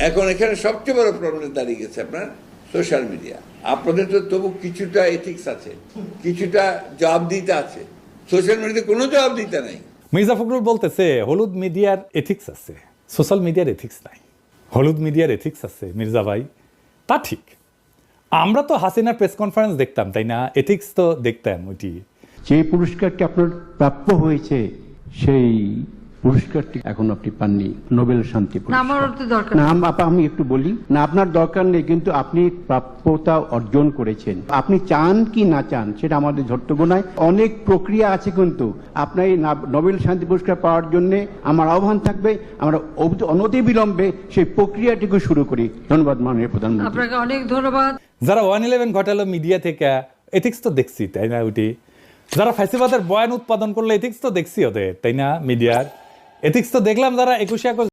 এখন এখানে সবচেয়ে বড় প্রবলেম দাঁড়িয়ে গেছে আপনার সোশ্যাল মিডিয়া। আপনাদের তো তবু কিছুটা এথিক্স আছে, কিছুটা জবাবদিহিতা আছে, সোশ্যাল মিডিয়াতে কোনো জবাবদিহিতা নাই। মির্জা ফখরুল বলতেছে হলুদ মিডিয়ার এথিক্স আছে, সোশ্যাল মিডিয়ার এথিক্স নাই। হলুদ মিডিয়ার এথিক্স আছে মির্জা ভাই, তা ঠিক। আমরা তো হাসিনার প্রেস কনফারেন্স দেখতাম, তাই না? এথিক্স তো দেখতাম। ওইটি যে পুরস্কারটি আপনার প্রাপ্য হয়েছে সেই পুরস্কারটি এখন আপনি পাননি, নোবেল শান্তি পুরস্কার। না আপা, আমি একটু বলি না, আপনার দরকার নেই, কিন্তু আপনি প্রাপ্যতা অর্জন করেছেন। আপনি চান কি না চান সেটা আমাদের ধর্তব্য নয়। অনেক প্রক্রিয়া আছে, কিন্তু আপনার এই নোবেল শান্তি পুরস্কার পাওয়ার জন্য আমার আহ্বান থাকবে, আমরা অনতিবিলম্বে সেই প্রক্রিয়াটিকে শুরু করি। ধন্যবাদ মাননীয় প্রধানমন্ত্রী, আপনাকে অনেক ধন্যবাদ। যারা 111 ঘটালো মিডিয়া থেকে, এথিক্স তো দেখছি, তাই না? ওইটি যারা ফ্যাসিবাদের বয়ান উৎপাদন করলো, এথিক্স তো দেখছি ওদের, তাই না? মিডিয়ার এথিক্স তো দেখলাম। যারা 21